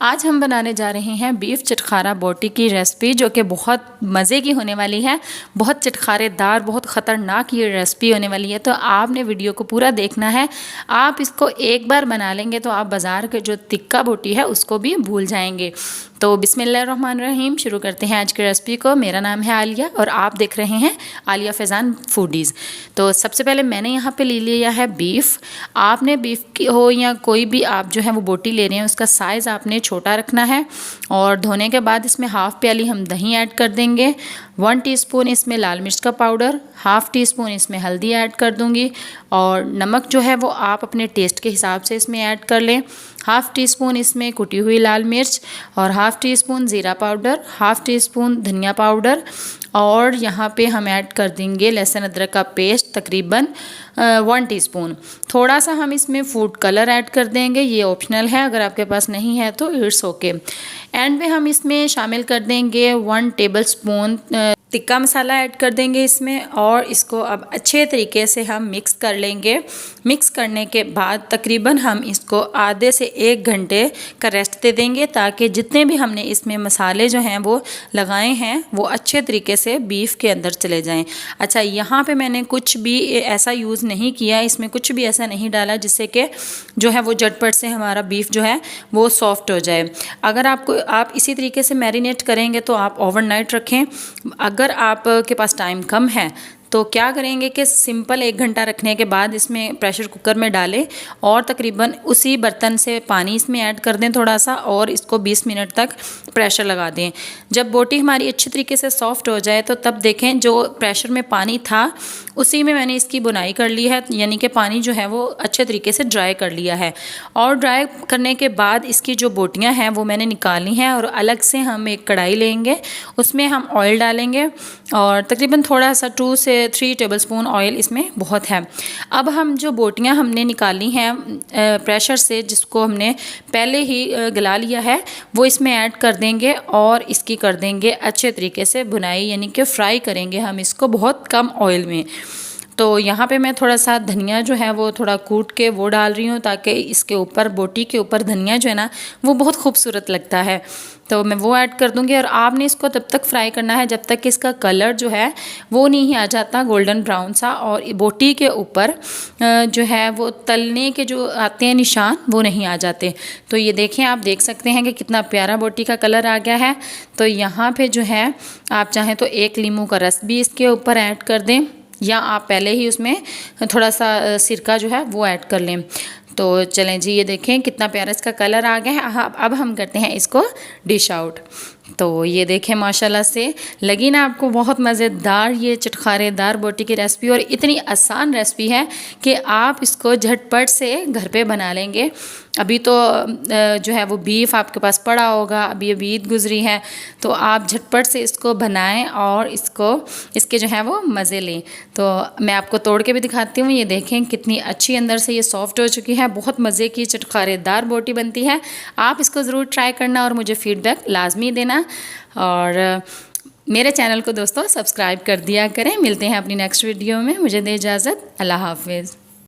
आज हम बनाने जा रहे हैं बीफ चटखारा बोटी की रेसिपी, जो कि बहुत मज़े की होने वाली है। बहुत चटखारेदार, बहुत ख़तरनाक ये रेसिपी होने वाली है। तो आपने वीडियो को पूरा देखना है। आप इसको एक बार बना लेंगे तो आप बाज़ार के जो तिक्का बोटी है उसको भी भूल जाएंगे। तो बिस्मिल्लाहिर्रहमानिर्रहीम, शुरू करते हैं आज की रेसिपी को। मेरा नाम है आलिया और आप देख रहे हैं आलिया फैज़ान फूडीज़। तो सबसे पहले मैंने यहाँ पे ले लिया है बीफ। आपने बीफ की हो या कोई भी आप जो है वो बोटी ले रहे हैं, उसका साइज़ आपने छोटा रखना है। और धोने के बाद इसमें हाफ़ प्याली हम दही ऐड कर देंगे। 1 टीस्पून इसमें लाल मिर्च का पाउडर, हाफ़ टी स्पून इसमें हल्दी ऐड कर दूंगी। और नमक जो है वो आप अपने टेस्ट के हिसाब से इसमें ऐड कर लें। हाफ़ टी स्पून इसमें कुटी हुई लाल मिर्च और हाफ़ टी स्पून ज़ीरा पाउडर, हाफ़ टी स्पून धनिया पाउडर। और यहाँ पे हम ऐड कर देंगे लहसुन अदरक का पेस्ट तकरीबन 1 टीस्पून। थोड़ा सा हम इसमें फूड कलर ऐड कर देंगे, ये ऑप्शनल है, अगर आपके पास नहीं है तो इट्स ओके। एंड में हम इसमें शामिल कर देंगे 1 table spoon tikka masala add कर देंगे इसमें। और इसको अब अच्छे तरीके से हम मिक्स कर लेंगे। मिक्स करने के बाद तकरीबन हम इसको आधे से 1 घंटे का रेस्ट दे देंगे, ताकि जितने भी हमने इसमें मसाले जो हैं वो लगाए हैं वो अच्छे तरीके से बीफ के अंदर चले जाएं। अच्छा, यहाँ पे मैंने कुछ भी ऐसा यूज़ नहीं किया, इसमें कुछ भी ऐसा नहीं डाला जिससे कि जो है वो झटपट से हमारा बीफ जो है वो सॉफ्ट हो जाए। अगर आप इसी तरीके से मैरिनेट करेंगे तो आप ओवरनाइट रखें। अगर आपके पास टाइम कम है तो क्या करेंगे कि सिंपल 1 घंटा रखने के बाद इसमें प्रेशर कुकर में डालें और तकरीबन उसी बर्तन से पानी इसमें ऐड कर दें थोड़ा सा, और इसको 20 मिनट तक प्रेशर लगा दें। जब बोटी हमारी अच्छी तरीके से सॉफ्ट हो जाए तो तब देखें जो प्रेशर में पानी था उसी में मैंने इसकी बुनाई कर ली है, यानी कि पानी जो है वो अच्छे तरीके से ड्राई कर लिया है। और ड्राई करने के बाद इसकी जो बोटियाँ हैं वो मैंने निकाली हैं, और अलग से हम एक कढ़ाई लेंगे, उसमें हम ऑयल डालेंगे और तकरीबन थोड़ा सा 2 से 3 टेबलस्पून ऑयल इसमें बहुत है। अब हम जो बोटियां हमने निकाली हैं प्रेशर से, जिसको हमने पहले ही गला लिया है, वो इसमें ऐड कर देंगे और इसकी कर देंगे अच्छे तरीके से भुनाई, यानी कि फ्राई करेंगे हम इसको बहुत कम ऑयल में। तो यहाँ पे मैं थोड़ा सा धनिया जो है वो थोड़ा कूट के वो डाल रही हूँ, ताकि इसके ऊपर बोटी के ऊपर धनिया जो है ना वो बहुत खूबसूरत लगता है। तो मैं वो ऐड कर दूँगी। और आपने इसको तब तक फ्राई करना है जब तक कि इसका कलर जो है वो नहीं आ जाता गोल्डन ब्राउन सा, और बोटी के ऊपर जो है वो तलने के जो आते हैं निशान वो नहीं आ जाते। तो ये देखें, आप देख सकते हैं कि कितना प्यारा बोटी का कलर आ गया है। तो यहाँ पे जो है आप चाहें तो 1 लीमू का रस भी इसके ऊपर ऐड कर दें, या आप पहले ही उसमें थोड़ा सा सिरका जो है वो ऐड कर लें। तो चलें जी, ये देखें कितना प्यारा इसका कलर आ गया है। अब हम करते हैं इसको डिश आउट। तो ये देखें माशाल्लाह से लगी ना आपको बहुत मज़ेदार ये चटखारेदार बोटी की रेसिपी, और इतनी आसान रेसिपी है कि आप इसको झटपट से घर पे बना लेंगे। अभी तो जो है वो बीफ आपके पास पड़ा होगा, अभी अभी ईद गुजरी है, तो आप झटपट से इसको बनाएं और इसके जो है वो मज़े लें। तो मैं आपको तोड़ के भी दिखाती हूँ। ये देखें कितनी अच्छी अंदर से ये सॉफ्ट हो चुकी है, बहुत मज़े की चटखारेदार बोटी बनती है। आप इसको ज़रूर ट्राई करना और मुझे फ़ीडबैक लाजमी देना। और मेरे चैनल को दोस्तों सब्सक्राइब कर दिया करें। मिलते हैं अपनी नेक्स्ट वीडियो में, मुझे दे इजाज़त, अल्लाह हाफिज़।